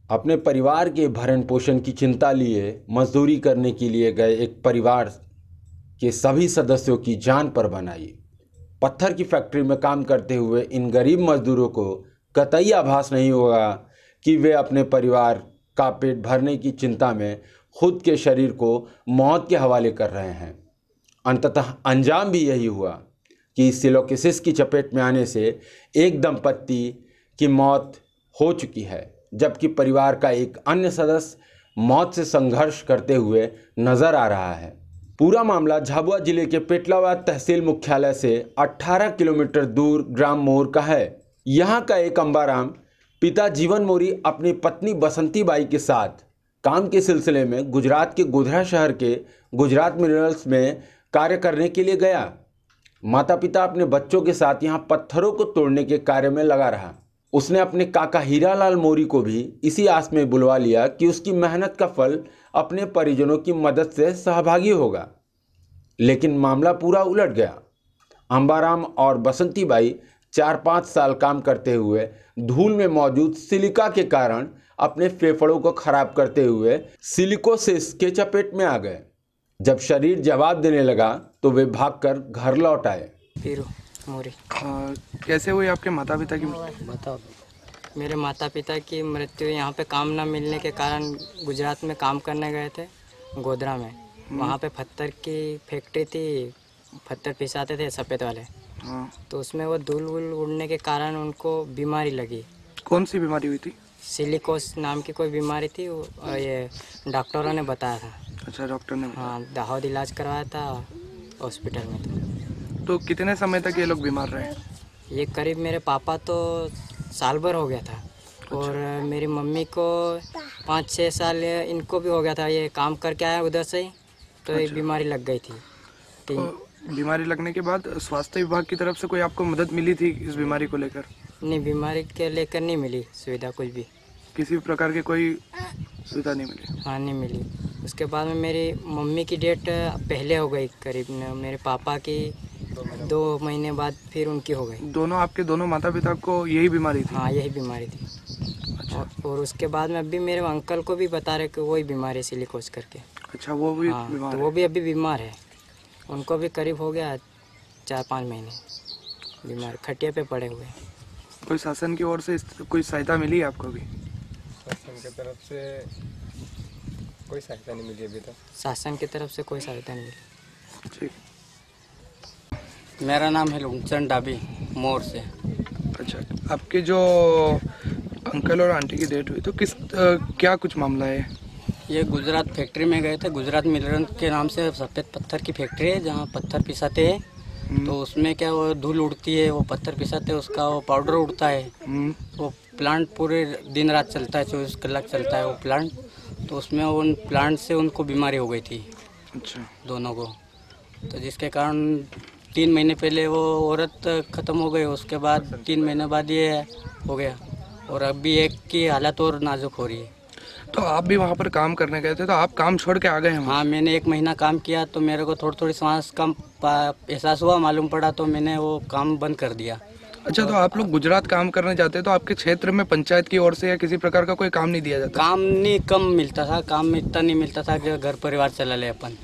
अपने परिवार के भरण पोषण की चिंता लिए मजदूरी करने के लिए गए एक परिवार के सभी सदस्यों की जान पर बनाई। पत्थर की फैक्ट्री में काम करते हुए इन गरीब मजदूरों को कतई आभास नहीं होगा कि वे अपने परिवार का पेट भरने की चिंता में खुद के शरीर को मौत के हवाले कर रहे हैं। अंततः अंजाम भी यही हुआ कि सिलोकिसिस की चपेट में आने से एक दंपत्ति की मौत हो चुकी है, जबकि परिवार का एक अन्य सदस्य मौत से संघर्ष करते हुए नजर आ रहा है। पूरा मामला झाबुआ जिले के पेटलावाद तहसील मुख्यालय से 18 किलोमीटर दूर ग्राम मोर का है। यहाँ का एक अंबाराम पिता जीवन मोरी अपनी पत्नी बसंती बाई के साथ काम के सिलसिले में गुजरात के गोधरा शहर के गुजरात मिनरल्स में कार्य करने के लिए गया। माता पिता अपने बच्चों के साथ यहाँ पत्थरों को तोड़ने के कार्य में लगा रहा। उसने अपने काका हीरालाल मोरी को भी इसी आस में बुलवा लिया कि उसकी मेहनत का फल अपने परिजनों की मदद से सहभागी होगा। लेकिन मामला पूरा उलट गया। अंबाराम और बसंती बाई 4-5 साल काम करते हुए धूल में मौजूद सिलिका के कारण अपने फेफड़ों को खराब करते हुए सिलिकोसिस के चपेट में आ गए। जब शरीर जवाब देने लगा तो वे भागकर घर लौट आए। मोरी। कैसे हुई आपके माता पिता की? बताओ। मेरे माता पिता की मृत्यु यहाँ पे काम ना मिलने के कारण गुजरात में काम करने गए थे गोधरा में। वहाँ पे पत्थर की फैक्ट्री थी, पत्थर पिसाते थे सफ़ेद वाले। हाँ। तो उसमें वो धूल वूल उड़ने के कारण उनको बीमारी लगी। कौन सी बीमारी हुई थी? सिलिकोस नाम की कोई बीमारी थी। ये डॉक्टरों ने बताया था। अच्छा, डॉक्टर ने? हाँ, दाहोद इलाज करवाया था हॉस्पिटल में। तो कितने समय तक ये लोग बीमार रहे? ये करीब मेरे पापा तो साल भर हो गया था। अच्छा। और मेरी मम्मी को 5-6 साल इनको भी हो गया था। ये काम करके आया उधर से ही, तो अच्छा। ये बीमारी लग गई थी। तो बीमारी लगने के बाद स्वास्थ्य विभाग की तरफ से कोई आपको मदद मिली थी इस बीमारी को लेकर? नहीं, बीमारी के लेकर नहीं मिली सुविधा कुछ भी। किसी प्रकार की कोई सुविधा नहीं मिली? हाँ, नहीं मिली। उसके बाद में मेरी मम्मी की डेट पहले हो गई करीब। मेरे पापा की 2 महीने बाद फिर उनकी हो गई। दोनों आपके दोनों माता पिता को यही बीमारी थी? हाँ, यही बीमारी थी। अच्छा। और उसके बाद में अभी मेरे अंकल को भी बता रहे कि वही बीमारी सिलिकोस करके। अच्छा, वो भी हाँ, बीमार तो है? वो भी अभी बीमार है। उनको भी करीब हो गया 4-5 महीने बीमार, खटिया पे पड़े हुए। कोई शासन की ओर से कोई सहायता मिली है आपको भी? शासन की तरफ से कोई सहायता नहीं मिली अभी तक। शासन की तरफ से कोई सहायता नहीं मिली। ठीक। मेरा नाम है लुंगचंद डाबी, मोर से। अच्छा, आपके जो अंकल और आंटी की डेथ हुई तो क्या कुछ मामला है? ये गुजरात फैक्ट्री में गए थे। गुजरात मिनरल के नाम से सफ़ेद पत्थर की फैक्ट्री है जहाँ पत्थर पिसाते हैं। तो उसमें क्या वो धूल उड़ती है, वो पत्थर पिसाते हैं, उसका वो पाउडर उड़ता है। वो प्लांट पूरे दिन रात चलता है, 24 कलाक चलता है वो प्लांट। तो उसमें उन प्लांट से उनको बीमारी हो गई थी। अच्छा। दोनों को। तो जिसके कारण 3 महीने पहले वो औरत ख़त्म हो गई। उसके बाद 3 महीने बाद ये हो गया। और अभी एक की हालत और नाजुक हो रही है। तो आप भी वहाँ पर काम करने गए थे, तो आप काम छोड़ के आ गए हैं? हाँ, मैंने 1 महीना काम किया तो मेरे को थोड़ी सांस का एहसास हुआ, मालूम पड़ा, तो मैंने वो काम बंद कर दिया। अच्छा, तो आप लोग गुजरात काम करने जाते तो आपके क्षेत्र में पंचायत की ओर से या किसी प्रकार का कोई काम नहीं दिया जाता? काम नहीं, कम मिलता था। काम इतना नहीं मिलता था कि घर परिवार चला ले अपन।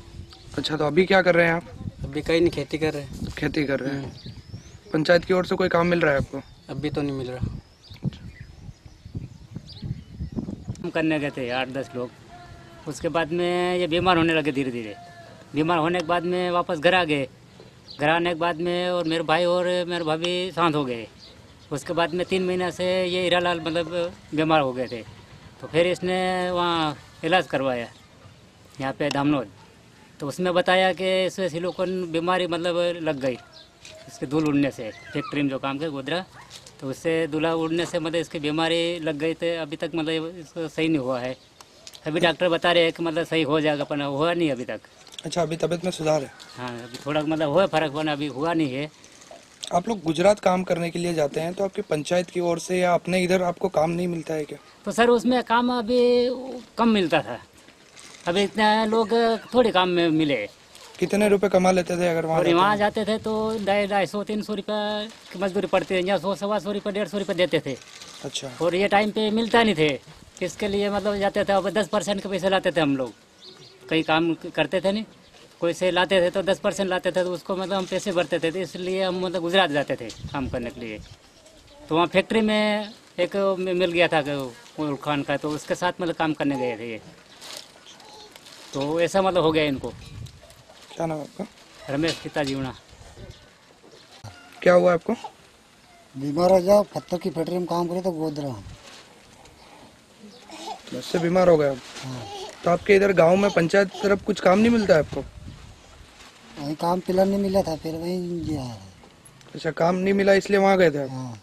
अच्छा, तो अभी क्या कर रहे हैं आप? अभी कहीं नहीं, खेती कर रहे हैं। खेती कर रहे हैं। पंचायत की ओर से कोई काम मिल रहा है आपको? अभी तो नहीं मिल रहा। काम करने गए थे 8-10 लोग। उसके बाद में ये बीमार होने लगे धीरे धीरे। बीमार होने के बाद में वापस घर आ गए। घर आने के बाद में और मेरे भाई और मेरे भाभी शांत हो गए। उसके बाद में 3 महीने से ये हीरालाल मतलब बीमार हो गए थे। तो फिर इसने वहाँ इलाज करवाया यहाँ पे धामनोद। तो उसमें बताया कि इसमें सिलिकॉन बीमारी मतलब लग गई इसके धूल उड़ने से। फैक्ट्री में जो काम कर गोधरा, तो उससे धूला उड़ने से मतलब इसकी बीमारी लग गई। तो अभी तक मतलब इसको सही नहीं हुआ है। अभी डॉक्टर बता रहे हैं कि मतलब सही हो जाएगा, पर हुआ नहीं अभी तक। अच्छा, अभी तबीयत में सुधार है? हाँ, अभी थोड़ा मतलब हुआ फर्क, बना अभी हुआ नहीं है। आप लोग गुजरात काम करने के लिए जाते हैं तो आपकी पंचायत की ओर से या अपने इधर आपको काम नहीं मिलता है क्या? तो सर उसमें काम अभी कम मिलता था। अभी इतना लोग थोड़े काम में मिले। कितने रुपए कमा लेते थे अगर और वहाँ वहाँ जाते थे तो 250-300 रुपये की मजदूरी पड़ती है। यहाँ 100-125 रुपये 150 रुपये देते थे। अच्छा। और ये टाइम पे मिलता नहीं थे। इसके लिए मतलब जाते थे, अब 10% के पैसे लाते थे हम लोग, कहीं काम करते थे नहीं, कोई से लाते थे तो 10% लाते थे, तो उसको मतलब हम पैसे भरते थे, तो इसलिए हम मतलब गुजरात जाते थे काम करने के लिए। तो वहाँ फैक्ट्री में एक मिल गया था उल खान का, तो उसके साथ मतलब काम करने गए थे ये, तो ऐसा मतलब हो गया इनको। क्या नाम है आपका? रमेश पिता जीवना। क्या हुआ आपको? बीमार हो जाओ, पत्थर की फैक्ट्री में काम करे तो गोदरा। उससे बीमार हो गए आप? तो आपके इधर गांव में पंचायत तरफ कुछ काम नहीं मिलता है आपको? वहीं काम पिलर नहीं मिला था, फिर वहीं गया। अच्छा, काम नहीं मिला इसलिए वहाँ गए थे आप? हाँ।